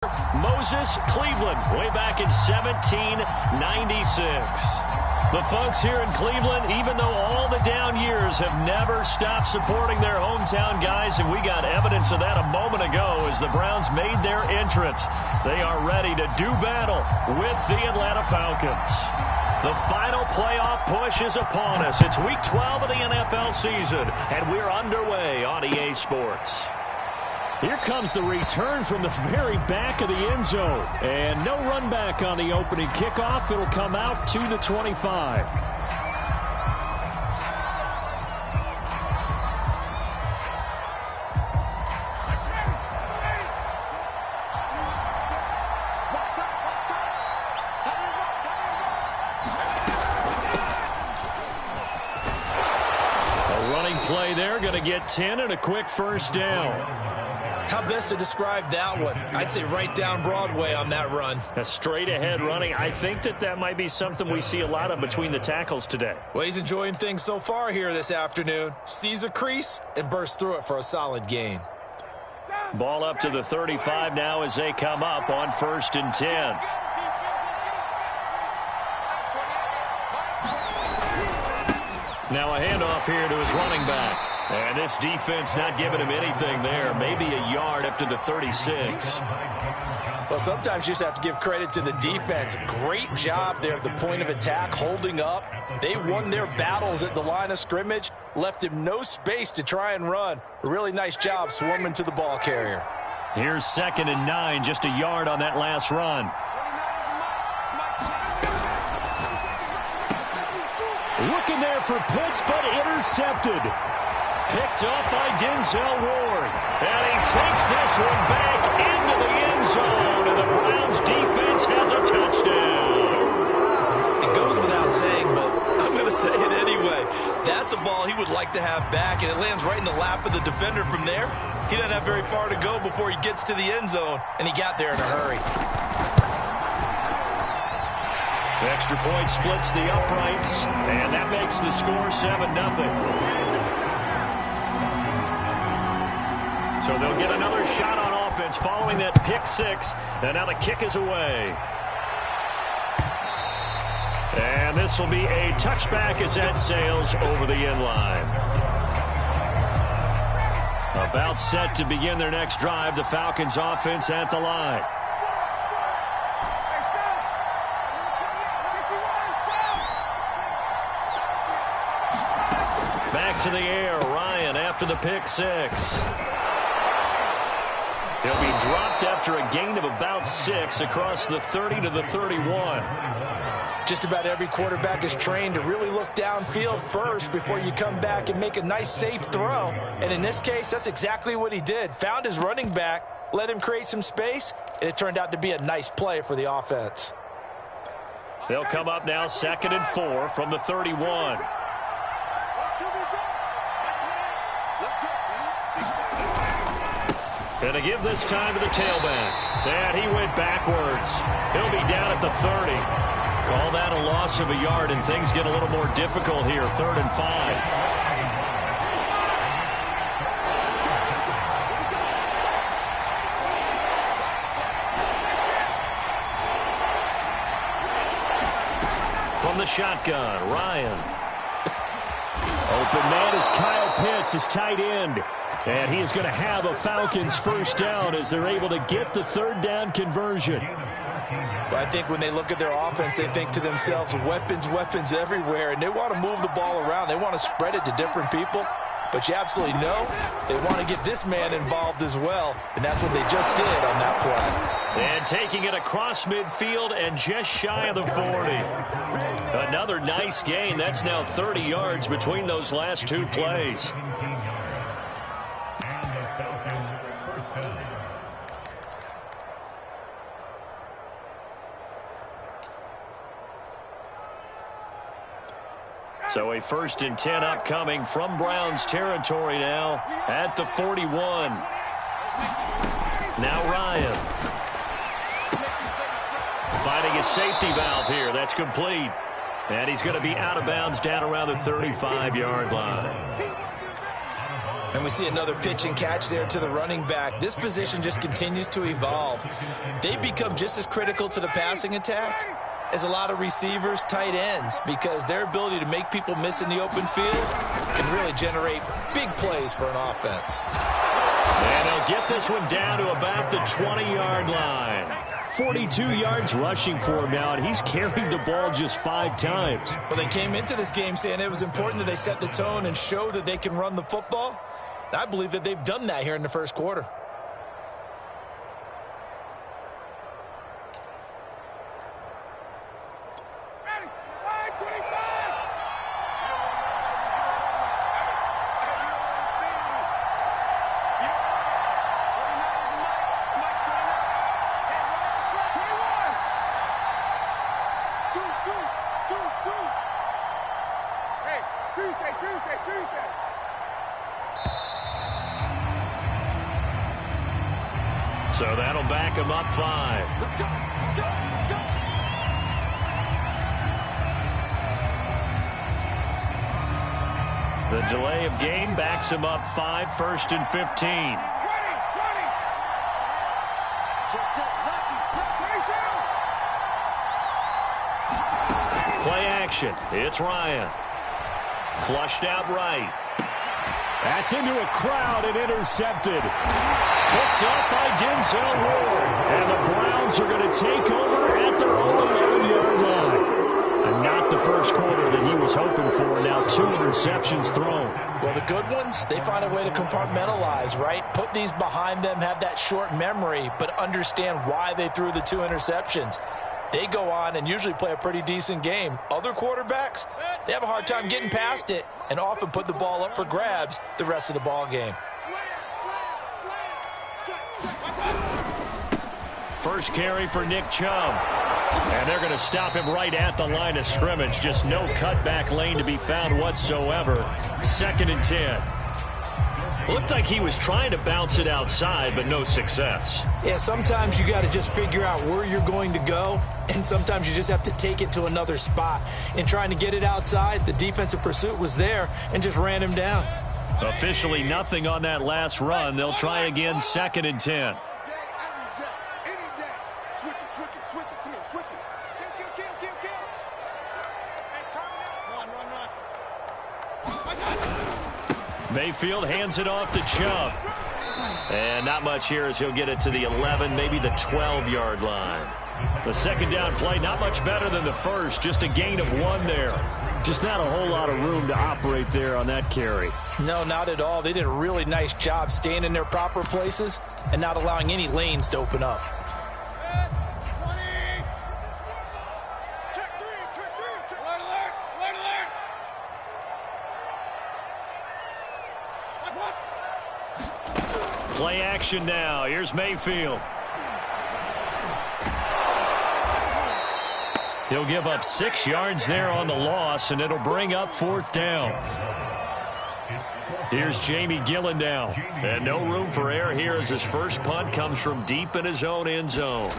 Moses, Cleveland, way back in 1796. The folks here in Cleveland, even though all the down years, have never stopped supporting their hometown guys, and we got evidence of that a moment ago as the Browns made their entrance. They are ready to do battle with the Atlanta Falcons. The final playoff push is upon us. It's Week 12 of the NFL season, and we're underway on EA Sports. Here comes the return from the very back of the end zone. And no run back on the opening kickoff. It'll come out to the 25. A running play there, going to get 10 and a quick first down. How best to describe that one? I'd say right down Broadway on that run. A straight-ahead running. I think that might be something we see a lot of between the tackles today. Well, he's enjoying things so far here this afternoon. Sees a crease and bursts through it for a solid gain. Ball up to the 35 now as they come up on 1st and 10. Now a handoff here to his running back. And this defense not giving him anything there. Maybe a yard up to the 36. Well, sometimes you just have to give credit to the defense. Great job there at the point of attack, holding up. They won their battles at the line of scrimmage, left him no space to try and run. A really nice job swarming to the ball carrier. Here's 2nd and 9, just a yard on that last run. Looking there for Pitts, but intercepted. Picked up by Denzel Ward. And he takes this one back into the end zone. And the Browns defense has a touchdown. It goes without saying, but I'm going to say it anyway. That's a ball he would like to have back, and it lands right in the lap of the defender from there. He doesn't have very far to go before he gets to the end zone, and he got there in a hurry. The extra point splits the uprights, and that makes the score 7-0. So they'll get another shot on offense following that pick six. And now the kick is away. And this will be a touchback as that sails over the end line. About set to begin their next drive. The Falcons offense at the line. Back to the air. Ryan after the pick six. He'll be dropped after a gain of about 6 across the 30 to the 31. Just about every quarterback is trained to really look downfield first before you come back and make a nice, safe throw. And in this case, that's exactly what he did. Found his running back, let him create some space, and it turned out to be a nice play for the offense. They'll come up now 2nd and 4 from the 31. And to give this time to the tailback. And he went backwards. He'll be down at the 30. Call that a loss of a yard, and things get a little more difficult here. 3rd and 5. From the shotgun, Ryan. Open man is Kyle Pitts, his tight end. And he is going to have a Falcons first down as they're able to get the 3rd down conversion. Well, I think when they look at their offense, they think to themselves, weapons, weapons everywhere. And they want to move the ball around. They want to spread it to different people. But you absolutely know they want to get this man involved as well. And that's what they just did on that play. And taking it across midfield and just shy of the 40. Another nice gain. That's now 30 yards between those last 2 plays. So a 1st and 10 upcoming from Browns territory now at the 41. Now Ryan. Finding a safety valve here. That's complete. And he's going to be out of bounds down around the 35-yard line. And we see another pitch and catch there to the running back. This position just continues to evolve. They become just as critical to the passing attack as a lot of receivers, tight ends, because their ability to make people miss in the open field can really generate big plays for an offense. And they'll get this one down to about the 20-yard line. 42 yards rushing for him now, and he's carried the ball just 5 times. Well, they came into this game saying it was important that they set the tone and show that they can run the football. And I believe that they've done that here in the first quarter. So that'll back him up 5. The delay of game backs him up 5, 1st and 15. Play action. It's Ryan. Flushed out right. That's into a crowd and intercepted. Picked up by Denzel Ward. And the Browns are going to take over at their own 11-yard line. And not the first quarter that he was hoping for. Now 2 interceptions thrown. Well, the good ones, they find a way to compartmentalize, right? Put these behind them, have that short memory, but understand why they threw the 2 interceptions. They go on and usually play a pretty decent game. Other quarterbacks, they have a hard time getting past it and often put the ball up for grabs the rest of the ball game. First carry for Nick Chubb. And they're going to stop him right at the line of scrimmage. Just no cutback lane to be found whatsoever. 2nd and 10. Looked like he was trying to bounce it outside, but no success. Yeah, sometimes you got to just figure out where you're going to go, and sometimes you just have to take it to another spot. In trying to get it outside, the defensive pursuit was there and just ran him down. Officially nothing on that last run. They'll try again, 2nd and 10. Mayfield hands it off to Chubb. And not much here as he'll get it to the 11, maybe the 12-yard line. The second down play, not much better than the first, just a gain of 1 there. Just not a whole lot of room to operate there on that carry. No, not at all. They did a really nice job staying in their proper places and not allowing any lanes to open up. Play action now. Here's Mayfield. He'll give up 6 yards there on the loss, and it'll bring up 4th down. Here's Jamie Gillen now. And no room for error here as his first punt comes from deep in his own end zone.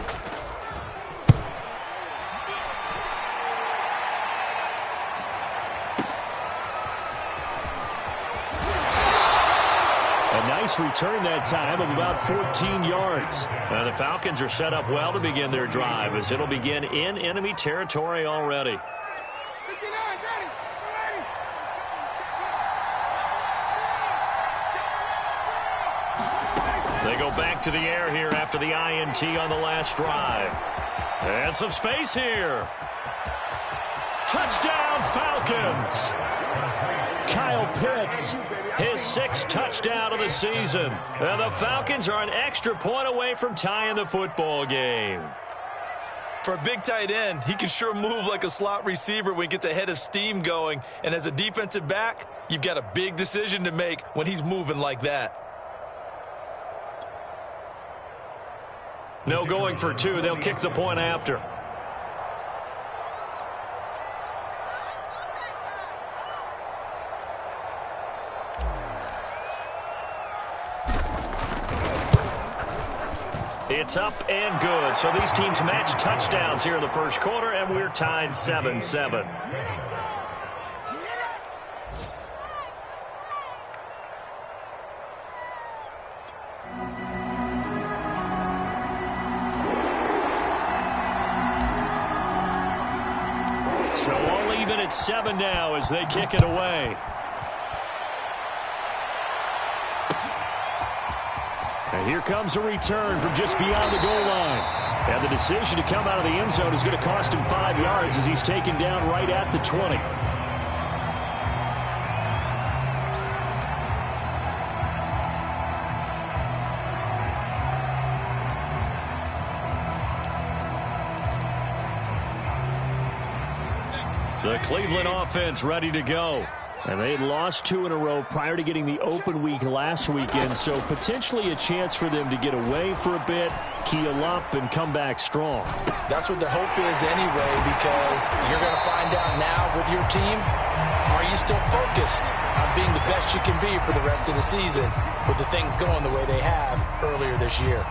Nice return that time of about 14 yards. The Falcons are set up well to begin their drive as it'll begin in enemy territory already. They go back to the air here after the INT on the last drive. And some space here. Touchdown, Falcons! Kyle Pitts, his 6th touchdown of the season. And the Falcons are an extra point away from tying the football game. For a big tight end, he can sure move like a slot receiver when he gets a head of steam going. And as a defensive back, you've got a big decision to make when he's moving like that. No going for 2. They'll kick the point after. It's up and good. So these teams match touchdowns here in the first quarter, and we're tied 7-7. even at 7 now as they kick it away. And here comes a return from just beyond the goal line. And the decision to come out of the end zone is going to cost him 5 yards as he's taken down right at the 20. The Cleveland offense ready to go. And they had lost 2 in a row prior to getting the open week last weekend, so potentially a chance for them to get away for a bit, keel up, and come back strong. That's what the hope is anyway, because you're going to find out now with your team, are you still focused on being the best you can be for the rest of the season with the things going the way they have earlier this year?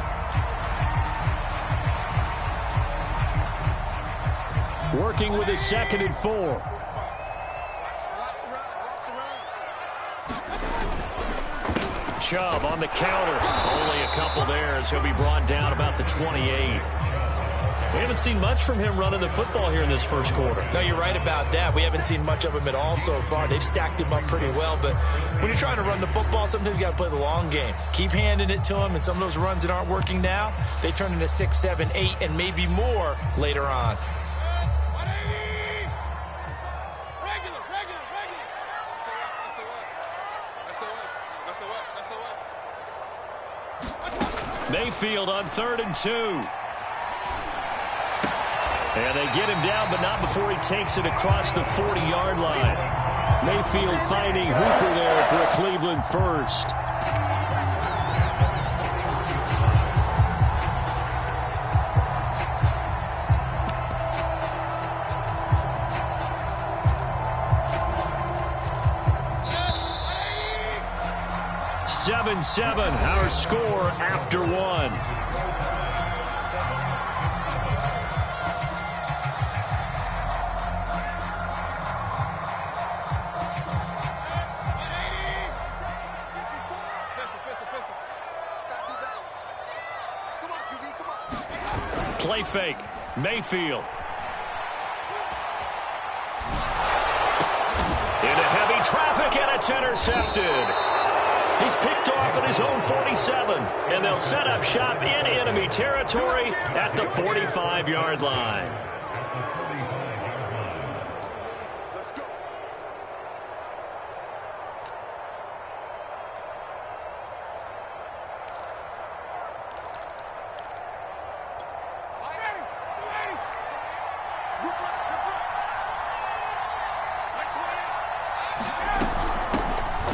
Working with a 2nd and 4. Chubb on the counter. Only a couple there as he'll be brought down about the 28. We haven't seen much from him running the football here in this first quarter. No, you're right about that. We haven't seen much of him at all so far. They've stacked him up pretty well, but when you're trying to run the football, sometimes you got to play the long game. Keep handing it to him, and some of those runs that aren't working now, they turn into 6, 7, 8, and maybe more later on. Mayfield on 3rd and 2. And they get him down, but not before he takes it across the 40-yard line. Mayfield finding Hooper there for a Cleveland first. Seven, our score after 1. Play fake. Mayfield. Into heavy traffic, and it's intercepted. He's picked off at his own 47, and they'll set up shop in enemy territory at the 45-yard line.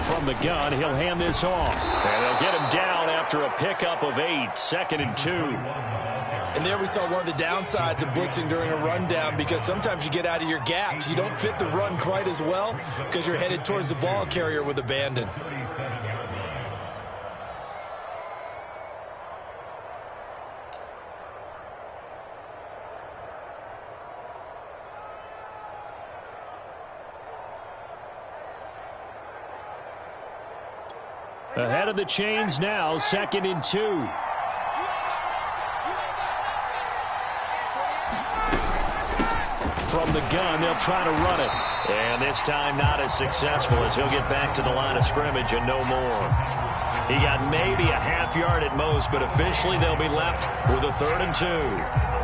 From the gun, he'll hand this off. And they'll get him down after a pickup of 8, 2nd and 2. And there we saw one of the downsides of blitzing during a rundown, because sometimes you get out of your gaps. You don't fit the run quite as well because you're headed towards the ball carrier with abandon. Ahead of the chains now, 2nd and 2. From the gun, they'll try to run it. And this time not as successful as he'll get back to the line of scrimmage and no more. He got maybe a half yard at most, but officially they'll be left with a 3rd and 2.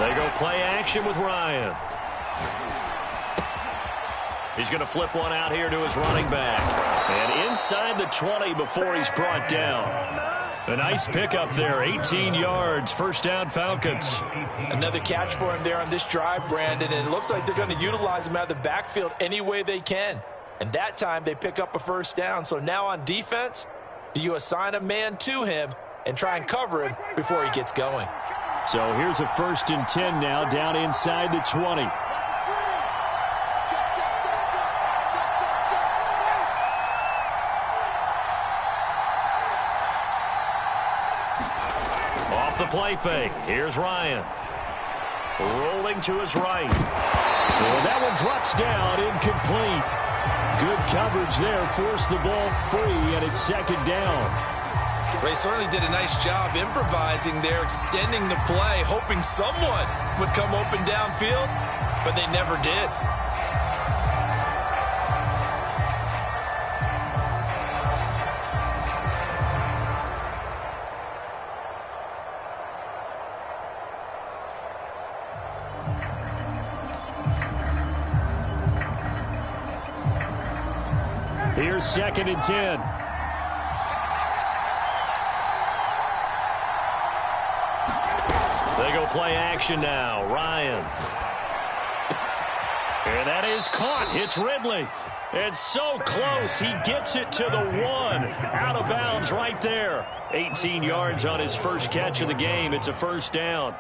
They go play action with Ryan. He's going to flip one out here to his running back. And inside the 20 before he's brought down. A nice pickup there, 18 yards, first down Falcons. Another catch for him there on this drive, Brandon, and it looks like they're going to utilize him out of the backfield any way they can. And that time they pick up a first down. So now on defense, do you assign a man to him and try and cover him before he gets going? So here's a 1st and 10 now down inside the 20. off the play fake. Here's Ryan. Rolling to his right. And that one drops down, incomplete. Good coverage there. Forced the ball free, and it's second down. They certainly did a nice job improvising there, extending the play, hoping someone would come open downfield, but they never did. Here's 2nd and 10. They go play action now. Ryan. And that is caught. It's Ridley. It's so close. He gets it to the 1. Out of bounds right there. 18 yards on his first catch of the game. It's a first down.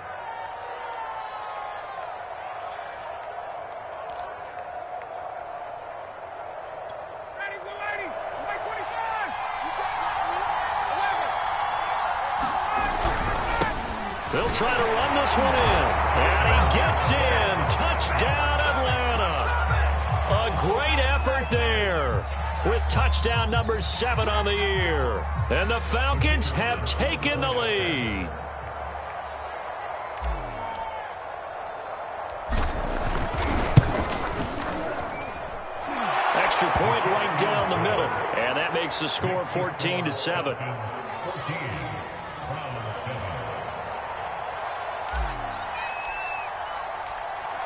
They'll try to run this one in. And he gets in. Touchdown, Atlanta. A great effort there with touchdown number 7 on the year. And the Falcons have taken the lead. Extra point right down the middle. And that makes the score 14-7.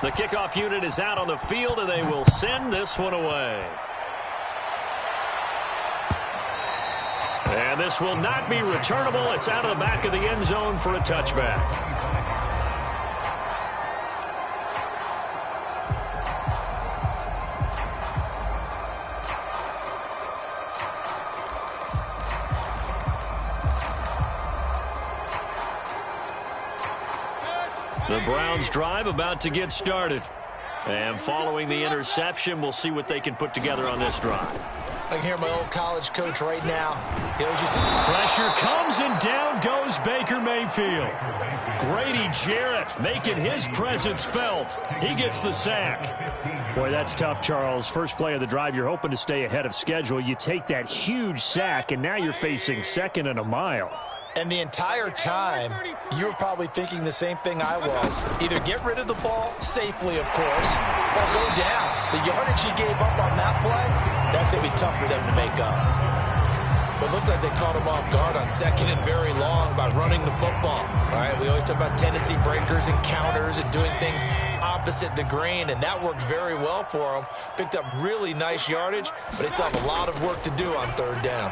The kickoff unit is out on the field, and they will send this one away. And this will not be returnable. It's out of the back of the end zone for a touchback. The Browns drive about to get started. And following the interception, we'll see what they can put together on this drive. I can hear my old college coach right now. Pressure comes, and down goes Baker Mayfield. Grady Jarrett making his presence felt. He gets the sack. Boy, that's tough, Charles. First play of the drive, you're hoping to stay ahead of schedule. You take that huge sack, and now you're facing 2nd and a mile. And the entire time, you were probably thinking the same thing I was. Either get rid of the ball safely, of course, or go down. The yardage he gave up on that play, that's going to be tough for them to make up. But it looks like they caught him off guard on 2nd and very long by running the football. All right, we always talk about tendency breakers and counters and doing things opposite the grain, and that worked very well for them. Picked up really nice yardage, but they still have a lot of work to do on 3rd down.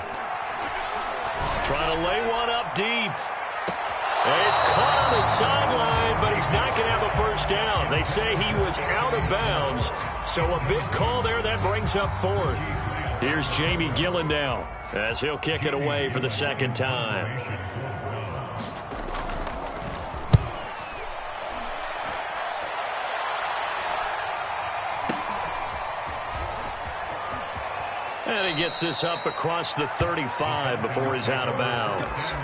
Trying to lay one up deep. And he's caught on the sideline, but he's not going to have a first down. They say he was out of bounds, so a big call there that brings up 4th. Here's Jamie Gillen now as he'll kick it away for the 2nd time. And he gets this up across the 35 before he's out of bounds.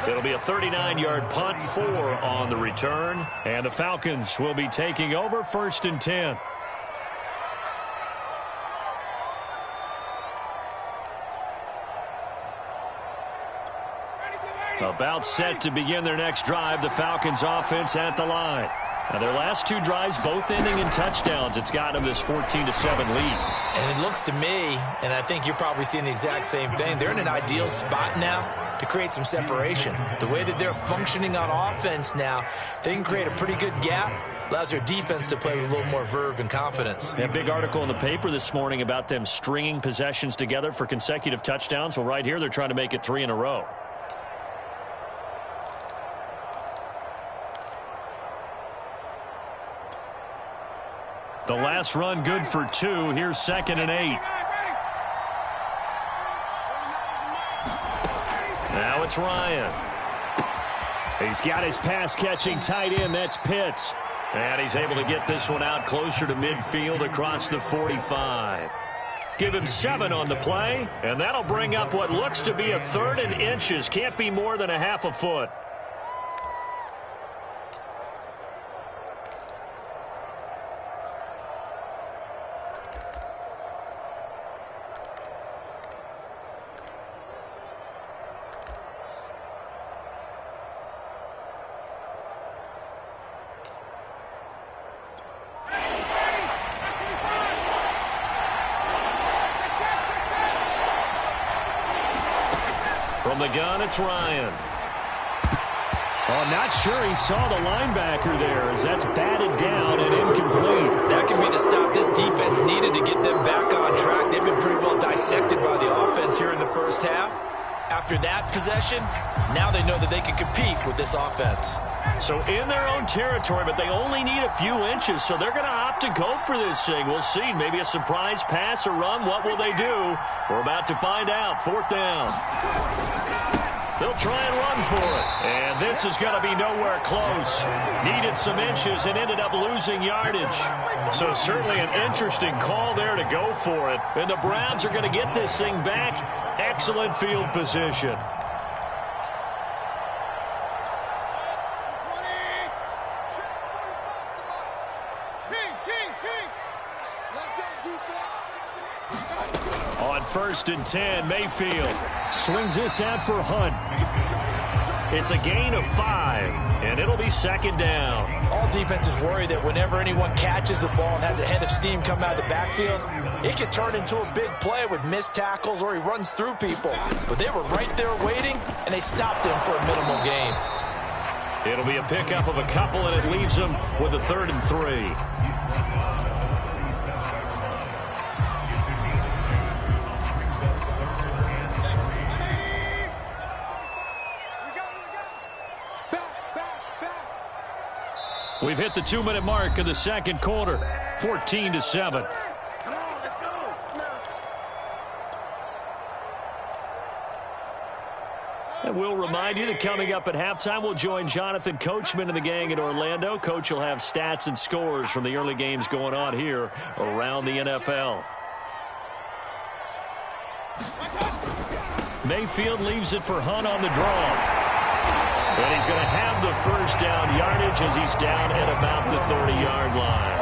It'll be a 39-yard punt, 4 on the return. And the Falcons will be taking over 1st and 10. About set to begin their next drive, the Falcons offense at the line. Now, their last 2 drives, both ending in touchdowns. It's got them this 14-7 lead. And it looks to me, and I think you're probably seeing the exact same thing, they're in an ideal spot now to create some separation. The way that they're functioning on offense now, they can create a pretty good gap. Allows their defense to play with a little more verve and confidence. A big article in the paper this morning about them stringing possessions together for consecutive touchdowns. Well, right here, they're trying to make it 3 in a row. The last run good for 2. Here's 2nd and 8. Now it's Ryan. He's got his pass-catching tight end. That's Pitts. And he's able to get this one out closer to midfield across the 45. Give him 7 on the play, and that'll bring up what looks to be a 3rd and inches. Can't be more than a half a foot. From the gun, it's Ryan. Oh, not sure he saw the linebacker there as that's batted down and incomplete. That could be the stop this defense needed to get them back on track. They've been pretty well dissected by the offense here in the first half. After that possession, now they know that they can compete with this offense. So in their own territory, but they only need a few inches, so they're going to opt to go for this thing. We'll see. Maybe a surprise pass or run. What will they do? We're about to find out. 4th down. They'll try and run for it. And this is going to be nowhere close. Needed some inches and ended up losing yardage. So certainly an interesting call there to go for it. And the Browns are going to get this thing back. Excellent field position. On 1st and 10, Mayfield swings this out for Hunt. It's a gain of 5, and it'll be 2nd down. All defenses worry that whenever anyone catches the ball and has a head of steam come out of the backfield, it could turn into a big play with missed tackles or he runs through people. But they were right there waiting, and they stopped him for a minimal gain. It'll be a pickup of a couple, and it leaves them with a 3rd and 3. We've hit the 2-minute mark of the 2nd quarter, 14-7. And we'll remind you that coming up at halftime, we'll join Jonathan Coachman and the gang in Orlando. Coach will have stats and scores from the early games going on here around the NFL. Mayfield leaves it for Hunt on the draw. And he's going to have the 1st down yardage as he's down at about the 30-yard line.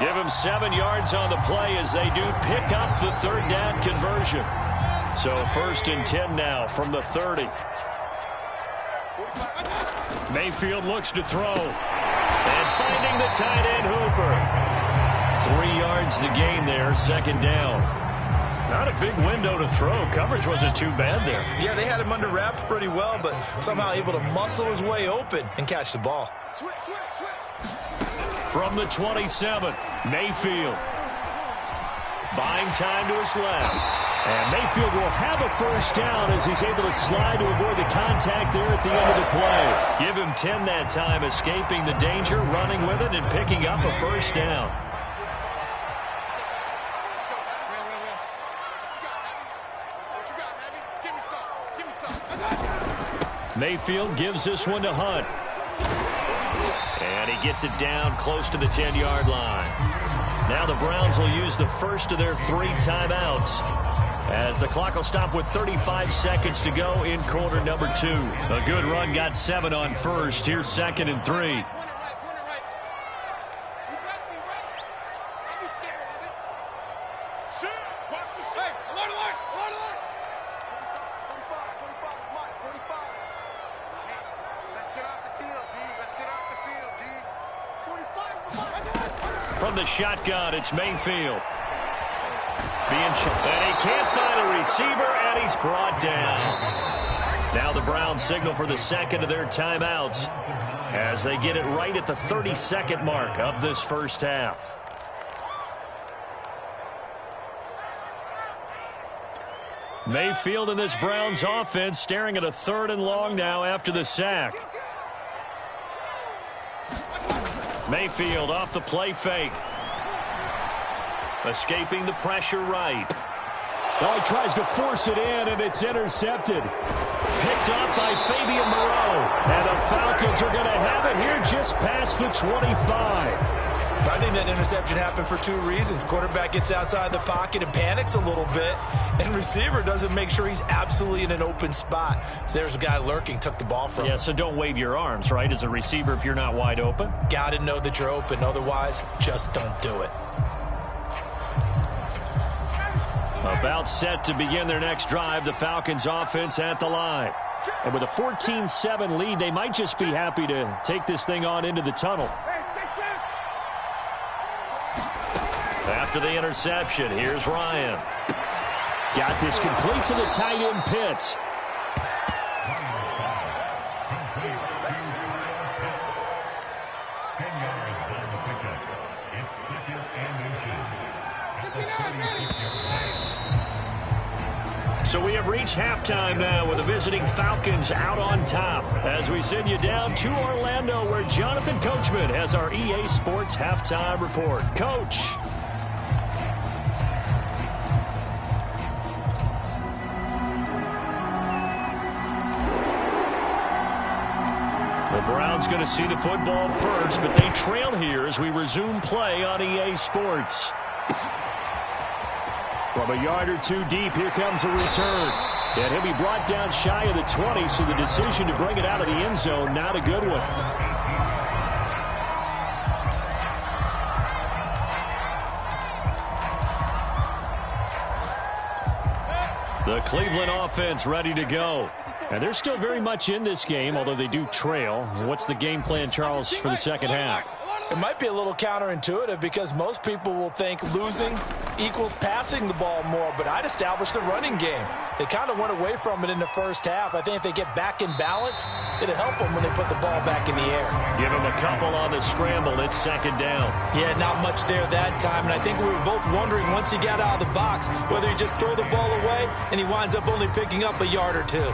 Give him 7 yards on the play as they do pick up the 3rd down conversion. So 1st and 10 now from the 30. Mayfield looks to throw. And finding the tight end Hooper. 3 yards the gain there, 2nd down. Not a big window to throw. Coverage wasn't too bad there. Yeah, they had him under wraps pretty well, but somehow able to muscle his way open and catch the ball. From the 27, Mayfield. Buying time to his left. And Mayfield will have a 1st down as he's able to slide to avoid the contact there at the end of the play. Give him 10 that time, escaping the danger, running with it, and picking up a 1st down. Mayfield gives this one to Hunt. And he gets it down close to the 10-yard line. Now the Browns will use the first of their 3 timeouts as the clock will stop with 35 seconds to go in quarter number 2. A good run got 7 on 1st. Here's 2nd and 3. From the shotgun, it's Mayfield. And he can't find a receiver, and he's brought down. Now the Browns signal for the 2nd of their timeouts as they get it right at the 30-second mark of this first half. Mayfield and this Browns offense staring at a 3rd and long now after the sack. Mayfield off the play fake. Escaping the pressure right. Oh, he tries to force it in, and it's intercepted. Picked up by Fabian Moreau. And the Falcons are going to have it here just past the 25. I think that interception happened for 2 reasons. Quarterback gets outside the pocket and panics a little bit, and receiver doesn't make sure he's absolutely in an open spot. So there's a guy lurking, took the ball from him. Yeah, so don't wave your arms, right, as a receiver if you're not wide open. Got to know that you're open. Otherwise, just don't do it. About set to begin their next drive, the Falcons offense at the line. And with a 14-7 lead, they might just be happy to take this thing on into the tunnel. After the interception, here's Ryan. Got this complete to the tight end Pitts. So we have reached halftime now with the visiting Falcons out on top. As we send you down to Orlando, where Jonathan Coachman has our EA Sports halftime report. Coach. The Browns going to see the football first, but they trail here as we resume play on EA Sports. From a yard or two deep, here comes a return. And he'll be brought down shy of the 20, so the decision to bring it out of the end zone, not a good one. The Cleveland offense ready to go. And they're still very much in this game, although they do trail. What's the game plan, Charles, for the second half? It might be a little counterintuitive because most people will think losing equals passing the ball more, but I'd establish the running game. They kind of went away from it in the first half. I think if they get back in balance, it'll help them when they put the ball back in the air. Give them a couple on the scramble. It's second down. Yeah, not much there that time, and I think we were both wondering once he got out of the box whether he just throw the ball away and he winds up only picking up a yard or two.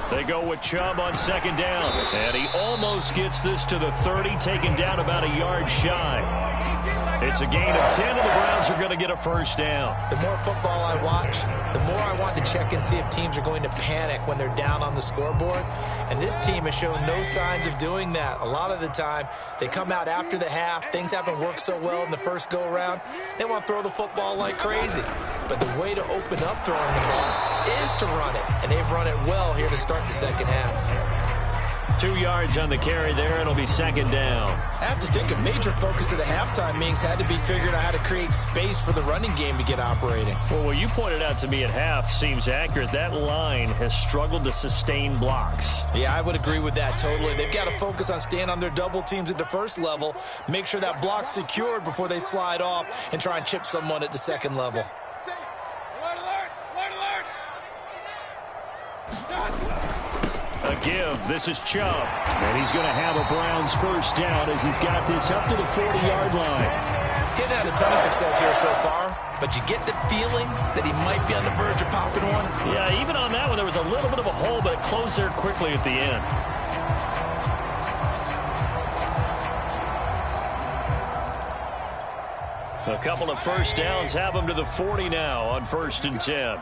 They go with Chubb on second down. And he almost gets this to the 30, taken down about a yard shy. It's a gain of 10, and the Browns are going to get a first down. The more football I watch, the more I want to check and see if teams are going to panic when they're down on the scoreboard. And this team has shown no signs of doing that. A lot of the time, they come out after the half. Things haven't worked so well in the first go-around. They want to throw the football like crazy. But the way to open up throwing the ball is to run it. And they've run it well here to start the second half. 2 yards on the carry there. It'll be second down. I have to think a major focus of the halftime meetings had to be figuring out how to create space for the running game to get operating. Well, what you pointed out to me at half seems accurate. That line has struggled to sustain blocks. Yeah, I would agree with that totally. They've got to focus on staying on their double teams at the first level, make sure that block's secured before they slide off and try and chip someone at the second level. A give. This is Chubb. And he's going to have a Browns first down as he's got this up to the 40-yard line. Getting had a ton of success here so far, but you get the feeling that he might be on the verge of popping one. Yeah, even on that one, there was a little bit of a hole, but it closed there quickly at the end. A couple of first downs have him to the 40 now on 1st and 10.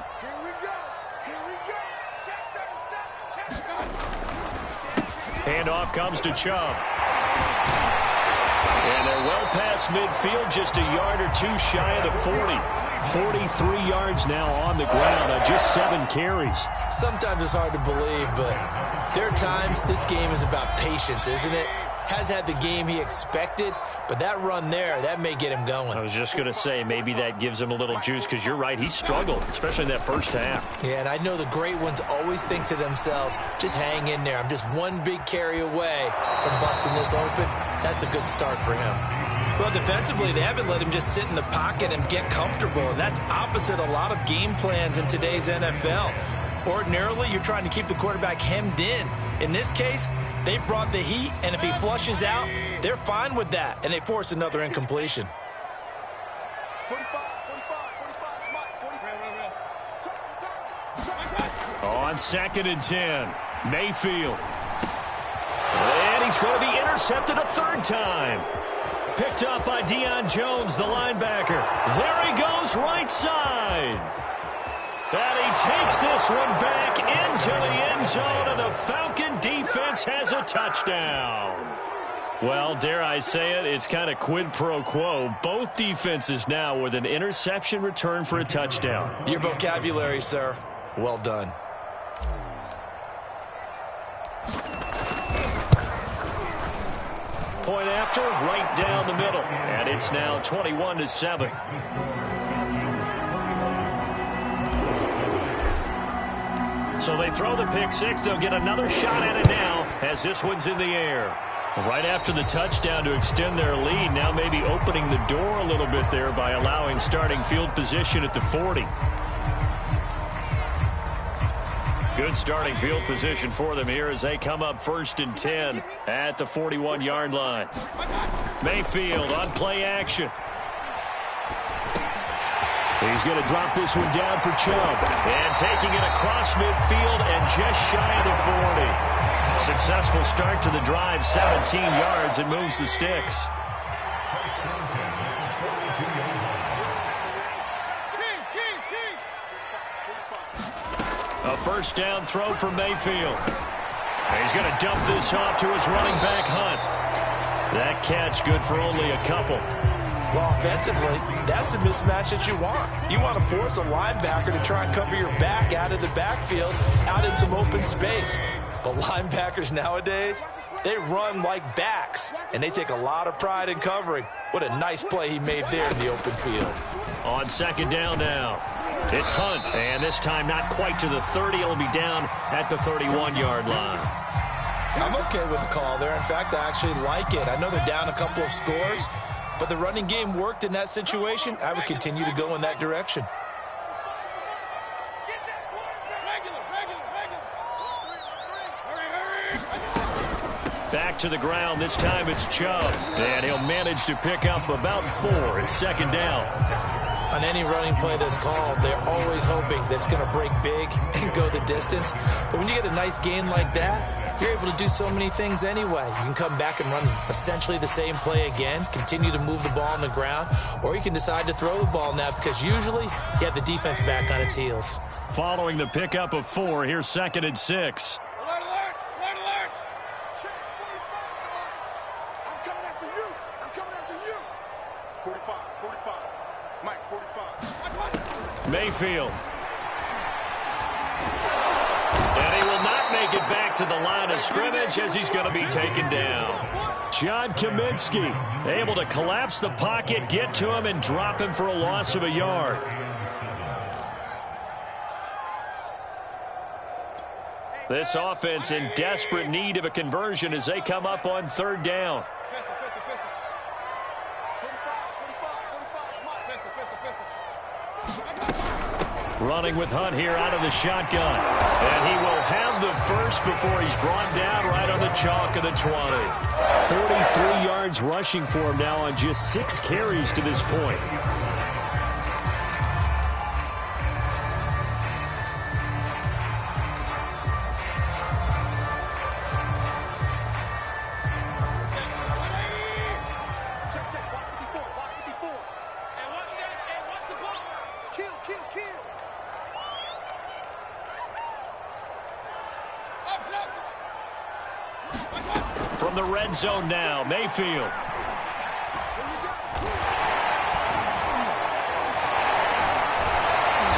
Handoff comes to Chubb. And they're well past midfield, just a yard or two shy of the 40. 43 yards now on the ground on just 7 carries. Sometimes it's hard to believe, but there are times this game is about patience, isn't it? Has had the game he expected, but that run there, that may get him going. I was just going to say, maybe that gives him a little juice, because you're right, he struggled, especially in that first half. Yeah, and I know the great ones always think to themselves, just hang in there. I'm just one big carry away from busting this open. That's a good start for him. Well, defensively, they haven't let him just sit in the pocket and get comfortable, and that's opposite a lot of game plans in today's NFL. Ordinarily, you're trying to keep the quarterback hemmed in. In this case, they brought the heat, and if he flushes out, they're fine with that, and they force another incompletion. On 2nd and 10, Mayfield. And he's going to be intercepted a third time. Picked up by Deion Jones, the linebacker. There he goes, right side. And he takes this one back into the end zone, and the Falcon defense has a touchdown. Well, dare I say it, it's kind of quid pro quo. Both defenses now with an interception return for a touchdown. Your vocabulary, sir. Well done. Point after, right down the middle. And it's now 21-7. So they throw the pick six. They'll get another shot at it now as this one's in the air. Right after the touchdown to extend their lead, now maybe opening the door a little bit there by allowing starting field position at the 40. Good starting field position for them here as they come up 1st and 10 at the 41-yard line. Mayfield on play action. He's going to drop this one down for Chubb. And taking it across midfield and just shy of the 40. Successful start to the drive, 17 yards, and moves the sticks. A first down throw for Mayfield. He's going to dump this off to his running back, Hunt. That catch good for only a couple. Well, offensively, that's the mismatch that you want. You want to force a linebacker to try and cover your back out of the backfield, out in some open space. But linebackers nowadays, they run like backs, and they take a lot of pride in covering. What a nice play he made there in the open field. On second down now, it's Hunt, and this time not quite to the 30. It'll be down at the 31-yard line. I'm okay with the call there. In fact, I actually like it. I know they're down a couple of scores, but the running game worked in that situation. I would continue to go in that direction. Back to the ground. This time it's Chubb, and he'll manage to pick up about 4. It's second down. On any running play that's called, they're always hoping that it's going to break big and go the distance. But when you get a nice gain like that, you're able to do so many things anyway. You can come back and run essentially the same play again, continue to move the ball on the ground, or you can decide to throw the ball now because usually you have the defense back on its heels. Following the pickup of 4, here's 2nd and 6. Alert, alert, alert, alert. I'm coming after you. I'm coming after you. 45, 45. Mike, 45. Mayfield. And he will not make it back to the line of scrimmage as he's going to be taken down. John Kaminsky able to collapse the pocket, get to him, and drop him for a loss of a yard. This offense in desperate need of a conversion as they come up on 3rd down. Running with Hunt here out of the shotgun. And he will have the first before he's brought down right on the chalk of the 20. 43 yards rushing for him now on just 6 carries to this point. From the red zone now, Mayfield.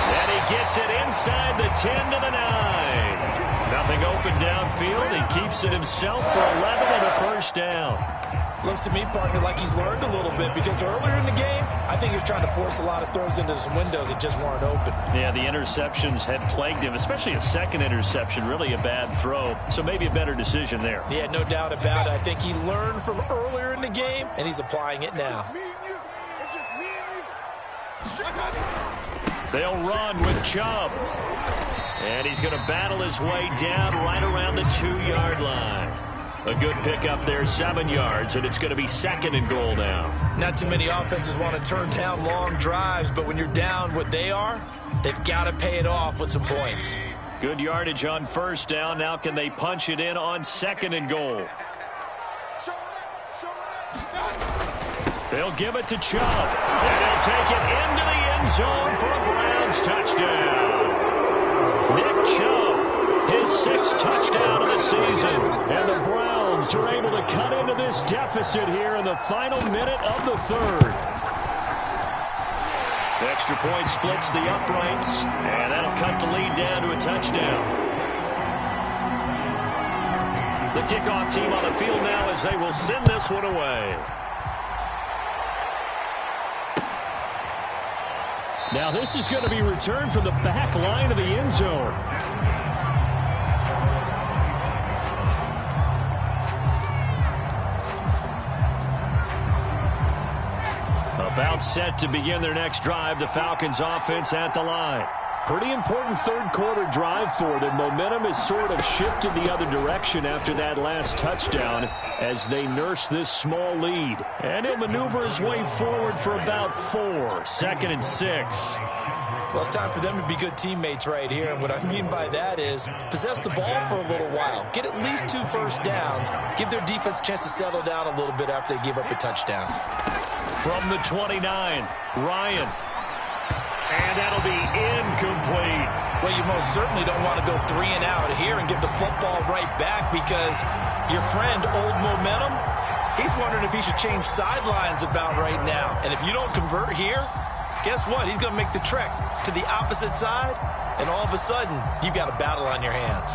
And he gets it inside the 10 to the 9. Nothing open downfield. He keeps it himself for 11 and a first down. Looks to me, partner, like he's learned a little bit because earlier in the game, I think he was trying to force a lot of throws into some windows that just weren't open. Yeah, the interceptions had plagued him, especially a second interception, really a bad throw. So maybe a better decision there. Yeah, no doubt about it. I think he learned from earlier in the game, and he's applying it now. It's just me and you. They'll run with Chubb. And he's going to battle his way down right around the 2-yard line. A good pickup there, 7 yards, and it's going to be 2nd and goal now. Not too many offenses want to turn down long drives, but when you're down what they are, they've got to pay it off with some points. Good yardage on first down. Now can they punch it in on 2nd and goal? They'll give it to Chubb, and he'll take it into the end zone for a Browns touchdown. Nick Chubb, his 6th touchdown of the season, and the Browns are able to cut into this deficit here in the final minute of the 3rd. The extra point splits the uprights, and that'll cut the lead down to a touchdown. The kickoff team on the field now as they will send this one away. Now this is going to be returned from the back line of the end zone. About set to begin their next drive, the Falcons offense at the line. Pretty important third-quarter drive for them. Momentum has sort of shifted the other direction after that last touchdown as they nurse this small lead. And he'll maneuver his way forward for about 4. 2nd and 6. Well, it's time for them to be good teammates right here. And what I mean by that is possess the ball for a little while. Get at least 2 first downs. Give their defense a chance to settle down a little bit after they give up a touchdown. From the 29, Ryan. And that'll be incomplete. Well, you most certainly don't want to go 3 and out here and give the football right back because your friend, Old Momentum, he's wondering if he should change sidelines about right now. And if you don't convert here, guess what? He's going to make the trek to the opposite side, and all of a sudden, you've got a battle on your hands.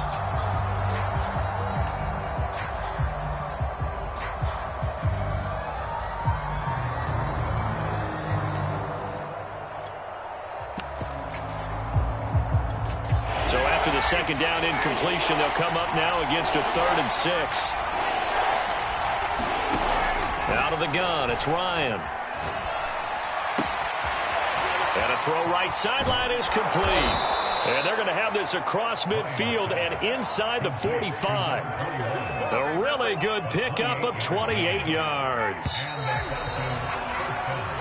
So after the second down incompletion, they'll come up now against a 3rd and 6. Out of the gun, it's Ryan. And a throw right sideline is complete. And they're going to have this across midfield and inside the 45. A really good pickup of 28 yards.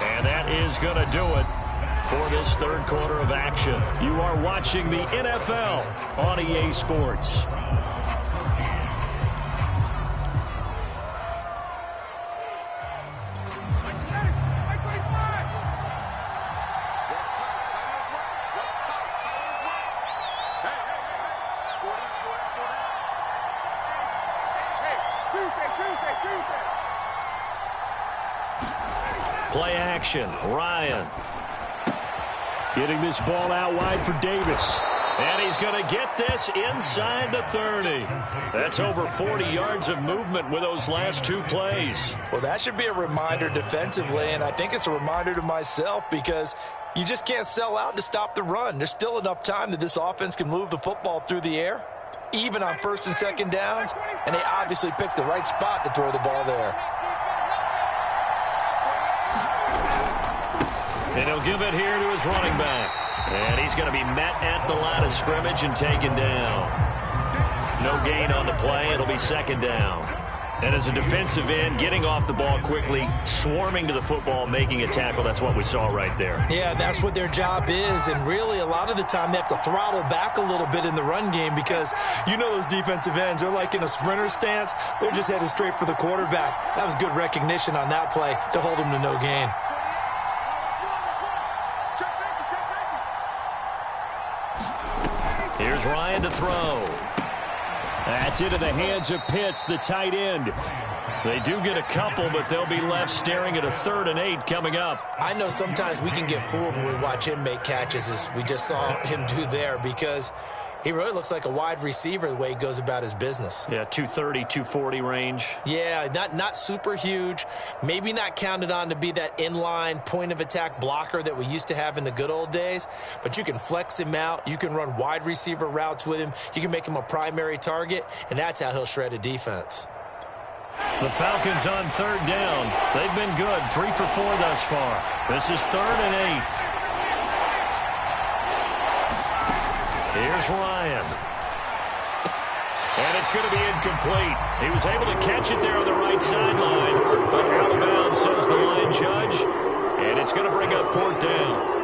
And that is going to do it for this third quarter of action. You are watching the NFL on EA Sports. Play action, Ryan. Getting this ball out wide for Davis. And he's going to get this inside the 30. That's over 40 yards of movement with those last 2 plays. Well, that should be a reminder defensively, and I think it's a reminder to myself because you just can't sell out to stop the run. There's still enough time that this offense can move the football through the air, even on 1st and 2nd downs, and they obviously picked the right spot to throw the ball there. And he'll give it here to his running back. And he's going to be met at the line of scrimmage and taken down. No gain on the play. It'll be 2nd down. And as a defensive end, getting off the ball quickly, swarming to the football, making a tackle, that's what we saw right there. Yeah, that's what their job is. And really, a lot of the time, they have to throttle back a little bit in the run game because you know those defensive ends, they're like in a sprinter stance. They're just headed straight for the quarterback. That was good recognition on that play to hold him to no gain. Here's Ryan to throw. That's into the hands of Pitts, the tight end. They do get a couple, but they'll be left staring at a 3rd and 8 coming up. I know sometimes we can get fooled when we watch him make catches, as we just saw him do there, because he really looks like a wide receiver the way he goes about his business. Yeah, 230, 240 range. Yeah, not super huge. Maybe not counted on to be that inline point-of-attack blocker that we used to have in the good old days. But you can flex him out. You can run wide receiver routes with him. You can make him a primary target, and that's how he'll shred a defense. The Falcons on 3rd down. They've been good, 3 for 4 thus far. This is 3rd and 8. Here's Ryan. And it's going to be incomplete. He was able to catch it there on the right sideline. But out of bounds, says the line judge. And it's going to bring up 4th down.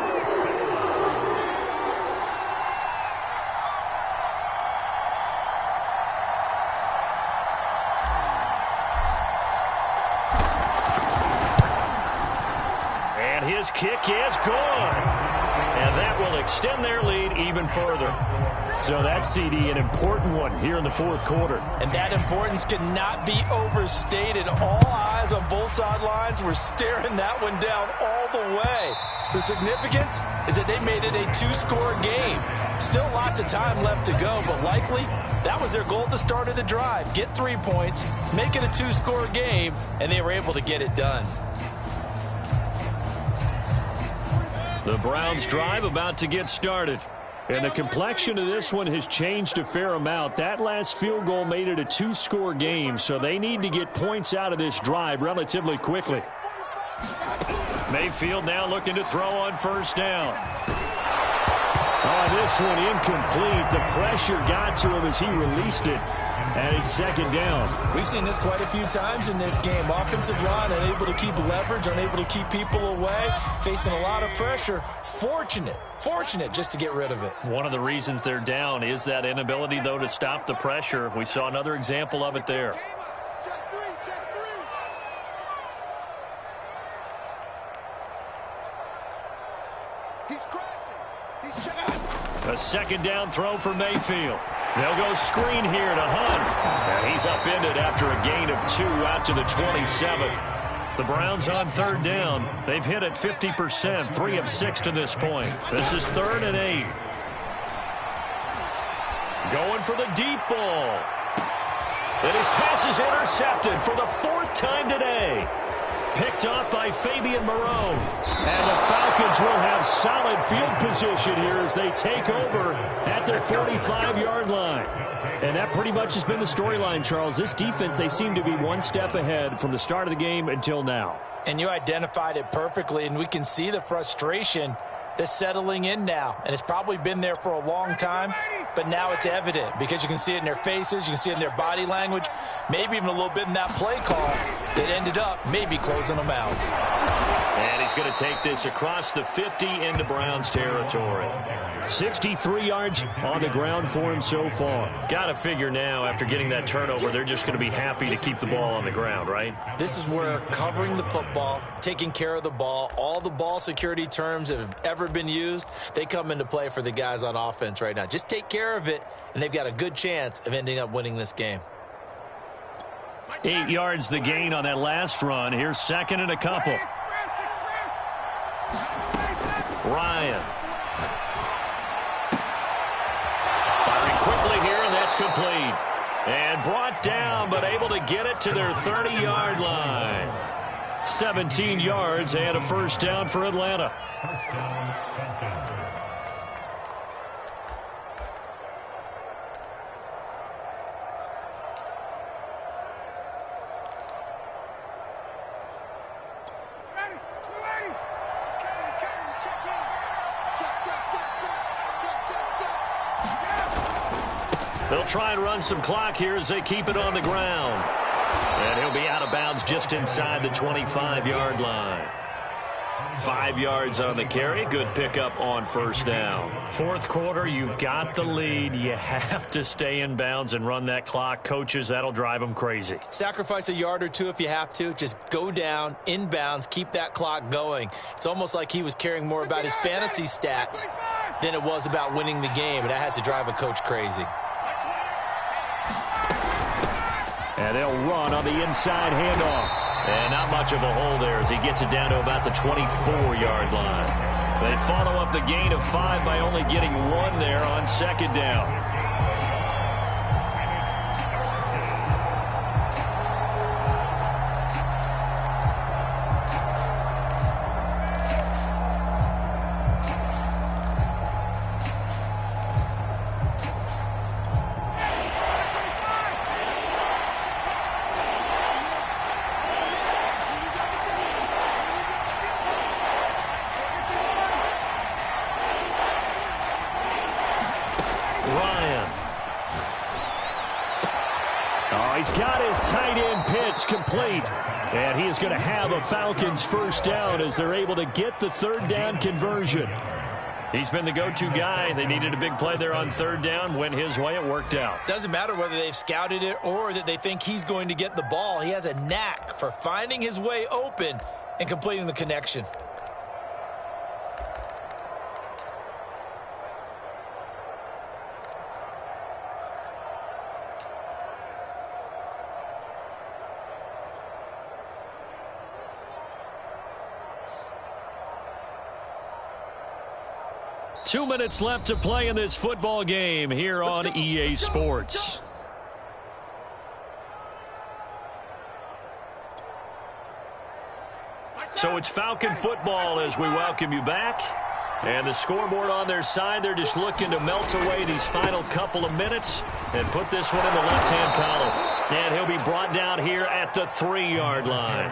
And his kick is good. And that will extend their lead even further. So that, CD, an important one here in the 4th quarter. And that importance cannot be overstated. All eyes on both sidelines were staring that one down all the way. The significance is that they made it a 2-score game. Still lots of time left to go, but likely that was their goal at the start of the drive. Get 3 points, make it a 2-score game, and they were able to get it done. The Browns drive about to get started. And the complexion of this one has changed a fair amount. That last field goal made it a 2-score game, so they need to get points out of this drive relatively quickly. Mayfield now looking to throw on 1st down. Oh, this one incomplete. The pressure got to him as he released it. And it's second down. We've seen this quite a few times in this game. Offensive line unable to keep leverage, unable to keep people away, facing a lot of pressure. Fortunate just to get rid of it. One of the reasons they're down is that inability, though, to stop the pressure. We saw another example of it there. Check three. He's crashing. He's checking. A second down throw for Mayfield. They'll go screen here to Hunt. And he's upended after a gain of 2 out to the 27th. The Browns on third down. They've hit it 50%, 3 of 6 to this point. This is 3rd and 8. Going for the deep ball. And his pass is intercepted for the 4th time today. Picked off by Fabian Moreau. And the Falcons will have solid field position here as they take over at their 45-yard line. And that pretty much has been the storyline, Charles. This defense, they seem to be one step ahead from the start of the game until now. And you identified it perfectly, and we can see the frustration that's settling in now. And it's probably been there for a long time, but now it's evident because you can see it in their faces, you can see it in their body language, maybe even a little bit in that play call that ended up maybe closing them out. And he's going to take this across the 50 into Browns territory. 63 yards on the ground for him so far. Got to figure now, after getting that turnover, they're just going to be happy to keep the ball on the ground, right? This is where covering the football, taking care of the ball, all the ball security terms that have ever been used, they come into play for the guys on offense right now. Just take care of it, and they've got a good chance of ending up winning this game. 8 yards the gain on that last run. Here's 2nd and a couple. Ryan. Firing quickly here, and that's complete. And brought down, but able to get it to their 30-yard line. 17 yards and a first down for Atlanta. They'll try and run some clock here as they keep it on the ground. And he'll be out of bounds just inside the 25-yard line. 5 yards on the carry. Good pickup on first down. 4th quarter, you've got the lead. You have to stay in bounds and run that clock. Coaches, that'll drive them crazy. Sacrifice a yard or two if you have to. Just go down, in bounds, keep that clock going. It's almost like he was caring more about his fantasy stats than it was about winning the game, and that has to drive a coach crazy. And they'll run on the inside handoff. And not much of a hole there as he gets it down to about the 24-yard line. They follow up the gain of 5 by only getting 1 there on 2nd down. He's got his tight end pitch complete. And he is going to have a Falcons first down as they're able to get the 3rd down conversion. He's been the go-to guy. They needed a big play there on 3rd down. Went his way. It worked out. Doesn't matter whether they've scouted it or that they think he's going to get the ball. He has a knack for finding his way open and completing the connection. Two minutes left to play in this football game here on EA Sports. So it's Falcon football as we welcome you back. And the scoreboard on their side, they're just looking to melt away these final couple of minutes and put this one in the left-hand column. And he'll be brought down here at the 3-yard line.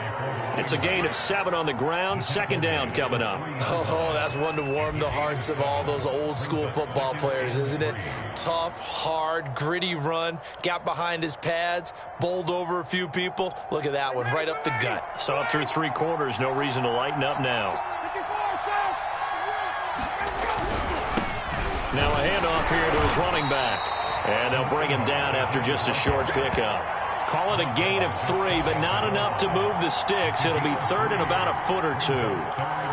It's a gain of 7 on the ground. Second down coming up. Oh, that's one to warm the hearts of all those old-school football players, isn't it? Tough, hard, gritty run. Got behind his pads, bowled over a few people. Look at that one, right up the gut. So up through 3 quarters, no reason to lighten up now. Now a handoff here to his running back. And they'll bring him down after just a short pickup. Call it a gain of 3, but not enough to move the sticks. It'll be third and about a foot or 2.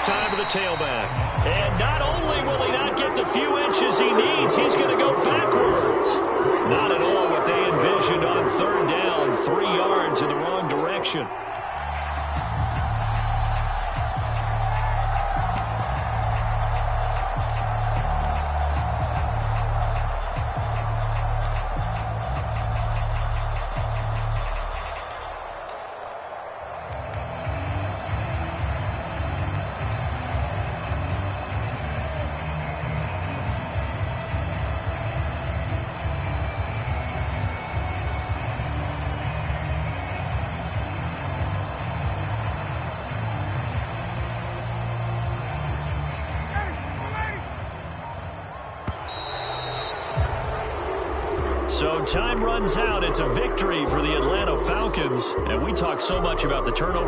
Time to the tailback. And not only will he not get the few inches he needs, he's going to go backwards. Not at all what they envisioned on third down. 3 yards in the wrong direction. So time runs out. It's a victory for the Atlanta Falcons. And we talk so much about the turnover